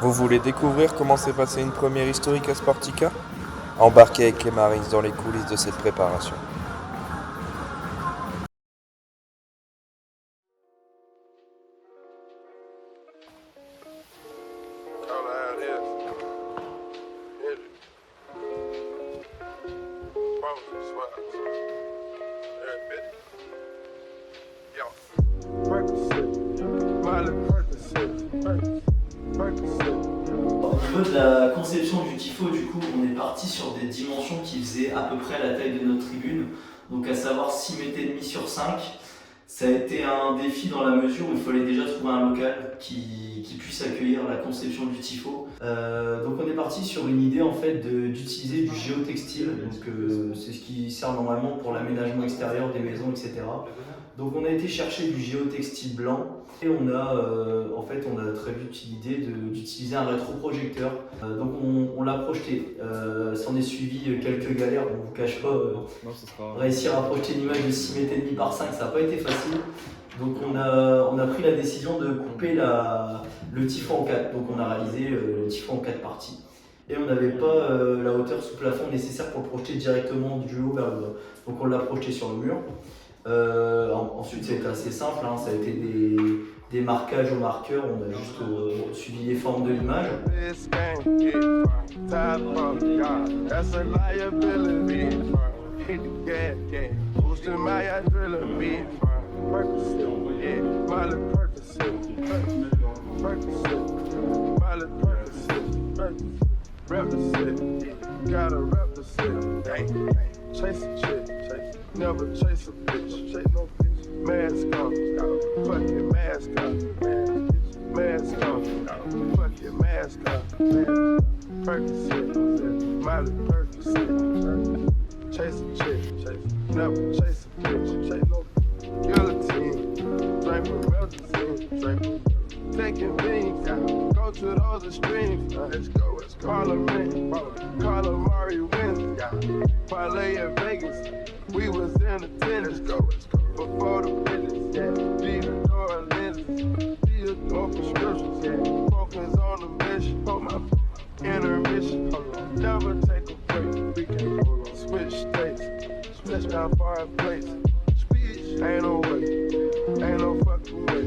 Vous voulez découvrir comment s'est passée une première historique à Sportica? Embarquez avec les Marines dans les coulisses de cette préparation. Au niveau de la conception du tifo, du coup, on est parti sur des dimensions qui faisaient à peu près la taille de notre tribune, donc à savoir 6 mètres et demi sur 5. Ça a été un défi dans la mesure où il fallait déjà trouver un local qui puisse accueillir la conception du tifo. Donc on est parti sur une idée en fait d'utiliser du géotextile, donc c'est ce qui sert normalement pour l'aménagement extérieur des maisons, etc. Donc on a été chercher du géotextile blanc et on a très vite l'idée d'utiliser un rétroprojecteur. Donc on l'a projeté. S'en est suivi quelques galères, on ne vous cache pas. Réussir à projeter une image de 6 mètres et demi par 5, ça n'a pas été facile. Donc on a pris la décision de couper le tifo en 4. Donc on a réalisé le tifo en 4 parties. Et on n'avait pas la hauteur sous plafond nécessaire pour le projeter directement du haut vers le bas. Donc on l'a projeté sur le mur. Ensuite, ça a été assez simple, hein. Ça a été des marquages au marqueur, on a juste suivi les formes de l'image. Chase a chick, never chase a bitch. Chase no bitch. Mask on, fucking mask on. Mask on, fucking mask on. Percocet, Miley Percocet. Chase a chick, never chase a bitch. Chase no bitch. Guillotine, drink with Melazine, drink with taking beans, go to those extremes. Let's go, let's go. Parliament, Calamari wins. Parlay in Vegas, we was in the tennis. Let's go. Before the business, Theodore lenses, Theodore prescriptions, focus on the mission. Hold my intermission. Never take a break. We can roll on switch states, switch down fireplace. Speech ain't no way, ain't no fucking way.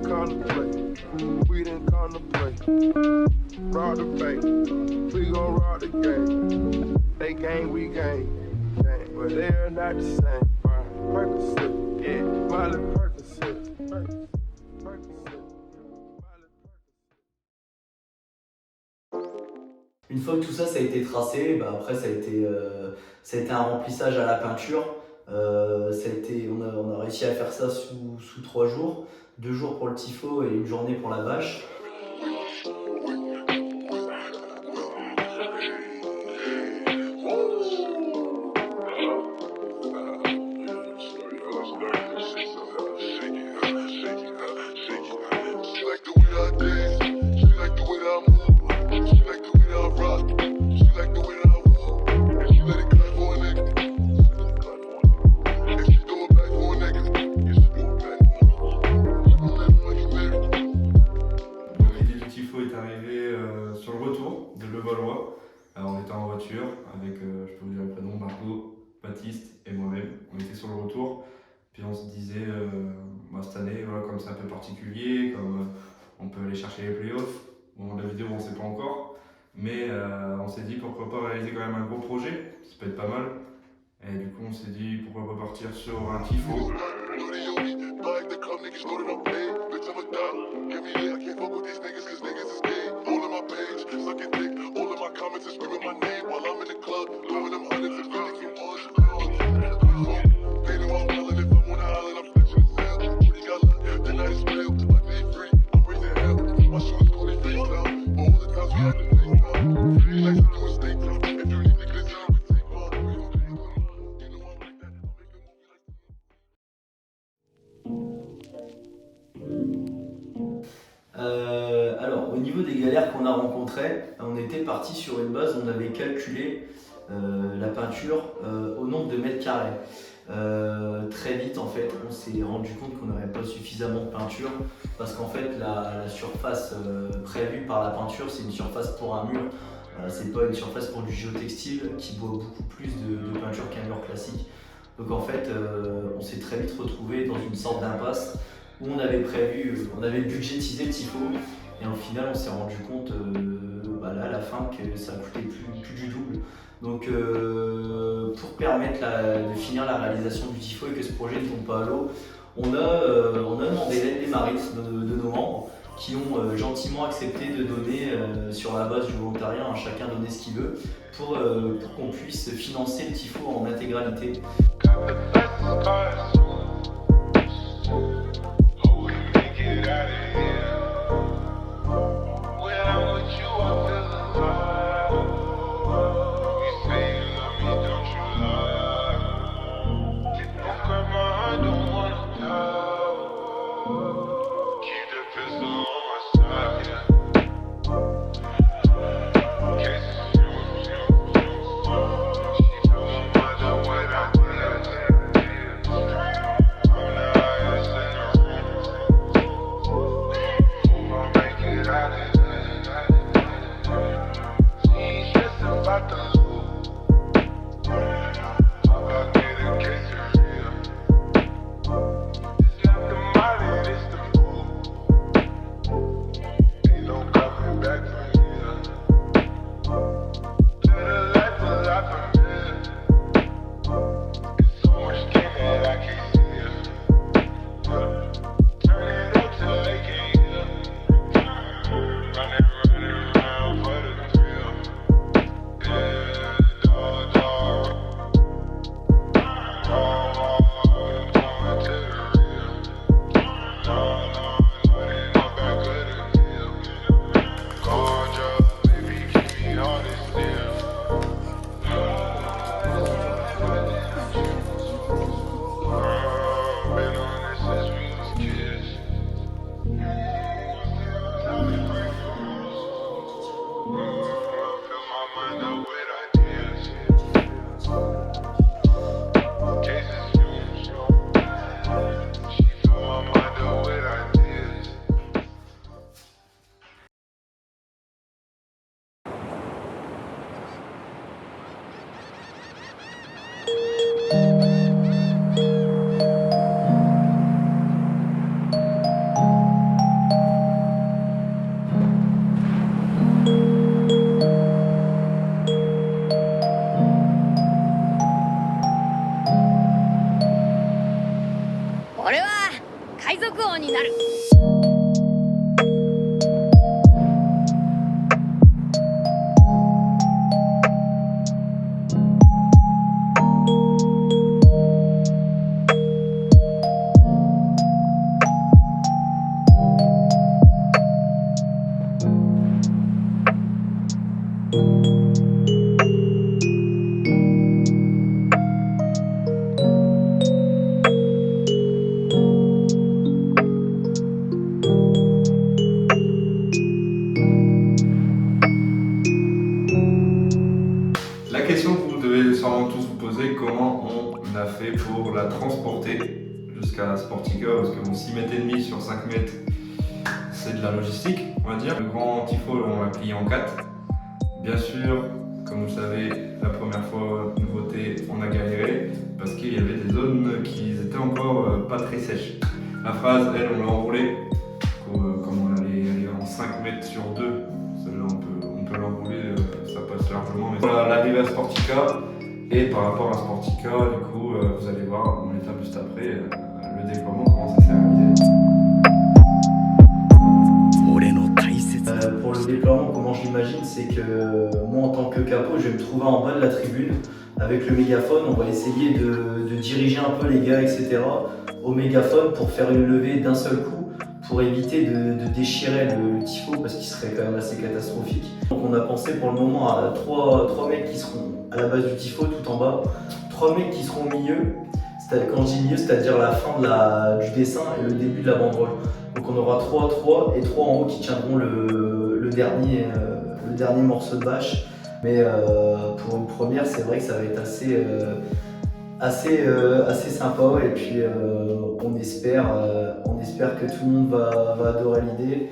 Contemplate, we didn't contemplate. Rob the bank, we gon' rob the game. They gang, we gang, but they are not the same. Percocet, Miley Percocet. Une fois que tout ça, ça a été tracé, après ça a été un remplissage à la peinture. On a réussi à faire ça sous 3 jours. 2 jours pour le tifo et une journée pour la bâche. Sur le retour de Levallois. On était en voiture avec, je peux vous dire le prénom, Margot, Baptiste et moi-même. On était sur le retour, puis on se disait, cette année, voilà, comme c'est un peu particulier, comme on peut aller chercher les playoffs. Bon, la vidéo, on ne sait pas encore, mais on s'est dit pourquoi pas réaliser quand même un gros projet, ça peut être pas mal. Et du coup, on s'est dit pourquoi pas partir sur un tifo. Alors, au niveau des galères qu'on a rencontrées, on était parti sur une base, on avait calculé la peinture au nombre de mètres carrés. Très vite en fait on s'est rendu compte qu'on n'avait pas suffisamment de peinture parce qu'en fait la surface prévue par la peinture c'est une surface pour un mur, c'est pas une surface pour du géotextile qui boit beaucoup plus de peinture qu'un mur classique. Donc en fait on s'est très vite retrouvé dans une sorte d'impasse où on avait budgétisé le tifo et au final on s'est rendu compte là à la fin que ça coûtait plus du double. Donc pour permettre de finir la réalisation du tifo et que ce projet ne tombe pas à l'eau, on a demandé l'aide des Marines de nos membres qui ont gentiment accepté de donner sur la base du volontariat, chacun donner ce qu'il veut pour qu'on puisse financer le tifo en intégralité. Comment on a fait pour la transporter jusqu'à Sportica, parce que bon, 6,5 mètres sur 5 mètres, c'est de la logistique, on va dire. Le grand tifo, on l'a plié en 4. Bien sûr, comme vous le savez, la première fois, nouveauté, on a galéré parce qu'il y avait des zones qui étaient encore pas très sèches. La phase, elle, on l'a enroulée. Comme on allait aller en 5 mètres sur 2, celle-là on peut l'enrouler, ça passe largement. Mais voilà, l'arrivée à Sportica. Et par rapport à Sportica, du coup, vous allez voir mon étape juste après, le déploiement, comment ça s'est réalisé. Pour le déploiement, comment je l'imagine, c'est que moi en tant que capot, je vais me trouver en bas de la tribune avec le mégaphone. On va essayer de diriger un peu les gars, etc. au mégaphone pour faire une levée d'un seul coup, pour éviter de déchirer le tifo parce qu'il serait quand même assez catastrophique. Donc on a pensé pour le moment à 3 mecs qui seront à la base du tifo tout en bas, 3 mecs qui seront au milieu, quand je dis milieu, c'est-à-dire la fin du dessin et le début de la banderole. Donc on aura 3 et 3 en haut qui tiendront le dernier morceau de bâche. Mais pour une première, c'est vrai que ça va être assez sympa. Et puis on espère que tout le monde va adorer l'idée.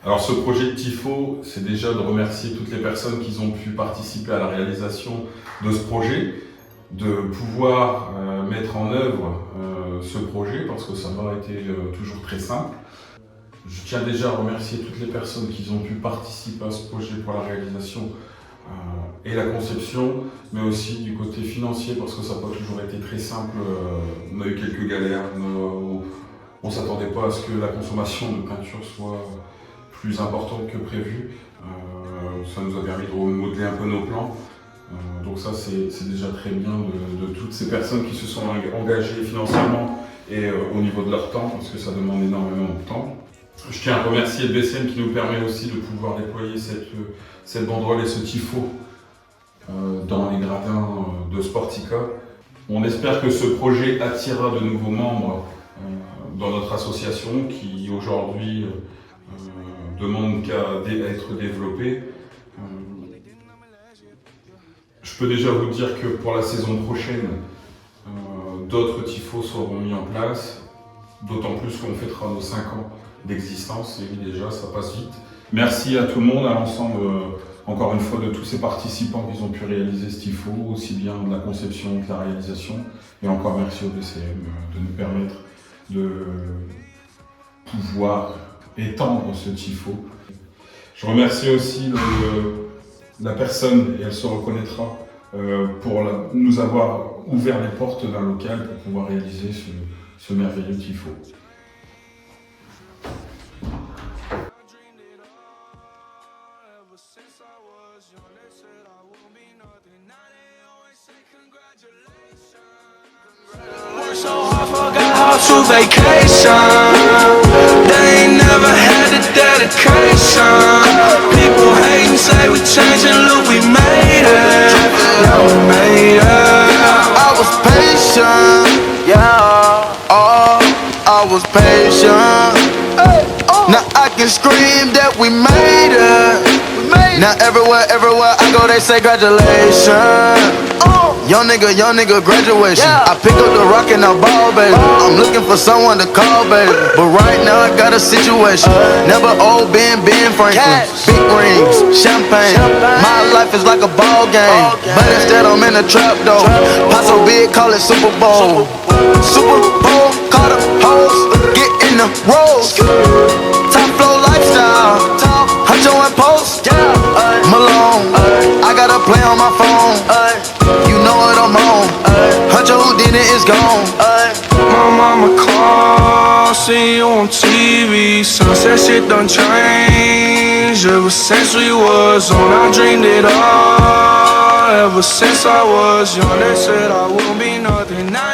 Alors ce projet de Tifo, c'est déjà de remercier toutes les personnes qui ont pu participer à la réalisation de ce projet, de pouvoir mettre en œuvre ce projet, parce que ça n'a pas été toujours très simple. Je tiens déjà à remercier toutes les personnes qui ont pu participer à ce projet pour la réalisation et la conception, mais aussi du côté financier, parce que ça n'a pas toujours été très simple. On a eu quelques galères, on ne s'attendait pas à ce que la consommation de peinture soit plus importante que prévu. Ça nous a permis de remodeler un peu nos plans. Donc ça, c'est déjà très bien de toutes ces personnes qui se sont engagées financièrement et au niveau de leur temps, parce que ça demande énormément de temps. Je tiens à remercier le BCM qui nous permet aussi de pouvoir déployer cette banderole et ce tifo dans les gradins de Sportica. On espère que ce projet attirera de nouveaux membres dans notre association qui aujourd'hui demande qu'à être développée. Je peux déjà vous dire que pour la saison prochaine, d'autres tifos seront mis en place, d'autant plus qu'on fêtera nos 5 ans d'existence, et oui, déjà ça passe vite. Merci à tout le monde, à l'ensemble, encore une fois, de tous ces participants qui ont pu réaliser ce tifo, aussi bien de la conception que de la réalisation, et encore merci au BCM de nous permettre de pouvoir étendre ce tifo. Je remercie aussi la personne, et elle se reconnaîtra, pour nous avoir ouvert les portes d'un local pour pouvoir réaliser ce merveilleux tifo. To vacation, they ain't never had the dedication. People hate and say we changing, look we made it. Yeah, we made it. I was patient, yeah. Oh, I was patient. Now I can scream that we made it. Now everywhere I go, they say congratulations. Young nigga, graduation. I pick up the rock and I ball, baby. I'm looking for someone to call, baby. But right now I got a situation. Never old Ben Franklin. Big rings, champagne. My life is like a ball game. But instead I'm in a trap though. Pot so big, call it Super Bowl. Super Bowl, call the hoes, get in the rolls. Top flow lifestyle, Huncho and Post, Malone. I got a play on my phone. You know what I'm on. Huncho Houdini is gone. My mama call, see you on TV. Sunset shit done changed. Ever since we was on, I dreamed it all. Ever since I was young, they said I won't be nothing now.